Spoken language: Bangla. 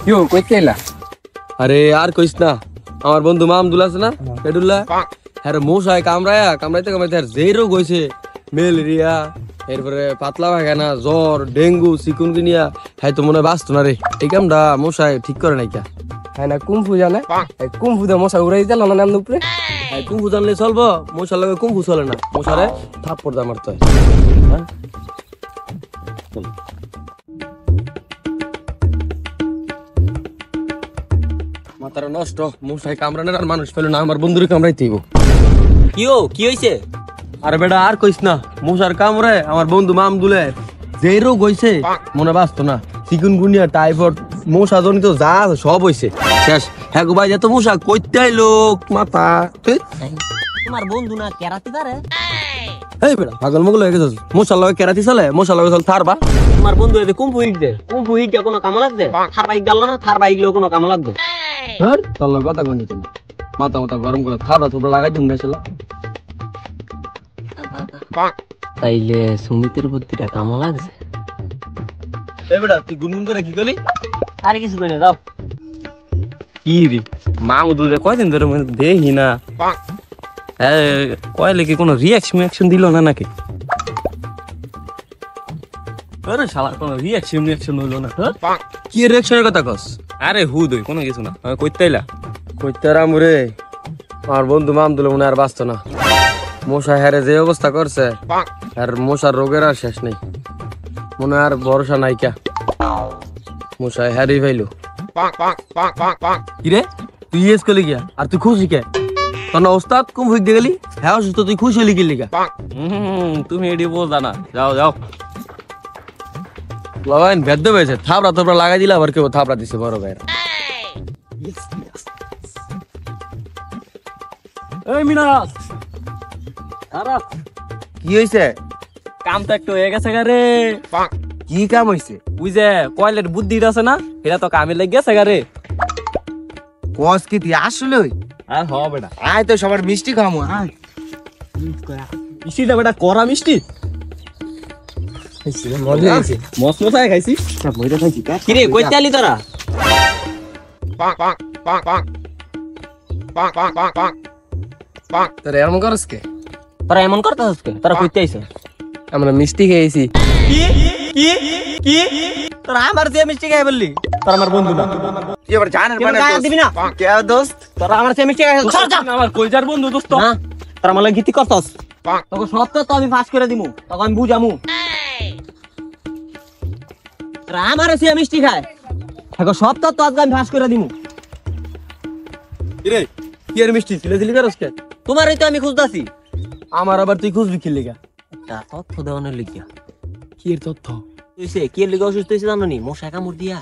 কিও কইতে এলা? আরে আর কইস না, আমার বন্ধু মামদুল আছে না পেডুল্লা, হ্যাঁ মশায় কামড়াইতে আর যেই রোগ হয়েছে, ম্যালেরিয়া, এরপরে পাতলা পায়খানা, জ্বর, ডেঙ্গু, চিকুনগুনিয়া, হ্যাঁ তো মনে হয় বাঁচতো না রে। এই কামটা মশায় ঠিক করে নাই কা। হ্যাঁ না কুম্ফু জানে, কুম্ফু দা মশা উড়াই দিল না নাম উপরে। হ্যাঁ কুম্ফু জানলে চলবো, মশার লগে কুম্ফু চলে না, মশারে থাপ্পড় দা মারতে হয়। হ্যাঁ? মাথাটা নষ্ট, মশায় কামড়ানোর আর মানুষ পেল না, আমার বন্ধুরে কামড়াইতেইব। কি হইছে? আরে বেটা আর কইস না, মশার কামড়ে আমার বন্ধু মামদুলে যে রোগ হইছে মনে বাঁচতো না, চিকুনগুনিয়া, টাইফয়েড, মশা জনিত যা আছে সব হইছে শেষ। হ্যাঁ গো ভাই, এত মশা কইতে আইলো মাথা। তোমার বন্ধু না কেরাতি পারে? এই বেটা পাগল মগল হয়ে গেছিস, মশার লগে কেরাতি চলে, মশার লগে চল থারবা। তোমার বন্ধু এতে কুম্পু হিক দে, কুম্পু হিক কোনো কাম লাগবে? থার বাইক গেল না, থার বাইক কোনো কাম লাগবে? ধর তোর লগে কথা কইনি তুমি, মাথা মাথা গরম করে থারবা তোমরা লাগাই দিন গেছিল। তাইলে সুমিতের বুদ্ধিটা কাম লাগছে। এই বেটা তুই গুনগুন করে কি করলি? আরে কিছু কই না, যাও। কি রে মামদুলে কয়দিন ধরে দেখি না, কয়লে কি কোনো রিয়াকশন দিল না নাকি? আরে শালা কোনো রিয়াকশন হইলো না। কি রিয়াকশনের কথা কস? আরে হুদই কোনো কিছু না, কইতে আইলা কইতে রামুরে আমার বন্ধু মামদুলে মনে আর বাঁচতো না, মশা হেরে যে অবস্থা করছে, আর মশার রোগের আর শেষ নেই, মনে আর ভরসা নাই কা, মশা হেরি ভাইলো। কিরে তুই ইয়েস করলি গিয়া আর তুই খুশি কে? তোর না ওস্তাদ কুম হইতে গেলি, হ্যাঁ অসুস্থ তুই খুশি হলি কি লিগা? তুমি এডি বোঝা না, যাও যাও লাগাইন বেদ্য হয়েছে, থাপড়া থাপড়া লাগাই দিলা, আবার কেউ থাপড়া দিছে বড় ভাইরা। এই মিনাস, আরে কি হইছে? কাম তো একটু হয়ে গেছে গারে। কি কাম হইছে? বুঝে কয়লের বুদ্ধিটা আছে না, এটা তো কামে লেগে গেছে গারে। কস কি তুই আসলে? আর হ বেটা, আয় তো সবার মিষ্টি খামু আয়। মিষ্টিটা বেটা করা মিষ্টি মজা হয়েছে। মস মশাই খাইছি। বইটা খাইছি কা? কিরে কইতে আলি তোরা? তোর এমন করস কে? তোরা এমন করতেছিস কে? তোরা কইতে আইছ? আমরা মিষ্টি খেয়েছি। কি কি কি তোরা আমার যে মিষ্টি খাই বললি? তোরা আমার বন্ধু না, তুই আবার জানার তুই গায়ে দিবি না। কে দোস্ত? তোরা আমার যে মিষ্টি খাই আমার কইজার বন্ধু দোস্ত। না, তোরা আমার লাগি গীতি করছস। তোকে সব তো আমি ফাঁস করে দিমু, তখন আমি বুঝামু। তোরা আমার যে মিষ্টি খায়, এখন সব তো আজকে আমি ফাঁস করে দিমু। কিরে কি আর মিষ্টি ছিলে ছিলি করস কে? তোমারই তো আমি খুঁজতাছি। আমার আবার তুই খুঁজবি কি লিগা? তা তথ্য দেওয়ানোর লিখিয়া কি এর তথ্য? তুইছে কি এর লিগে অসুস্থ হয়েছে জানো নি? মশা কামড় দিয়া।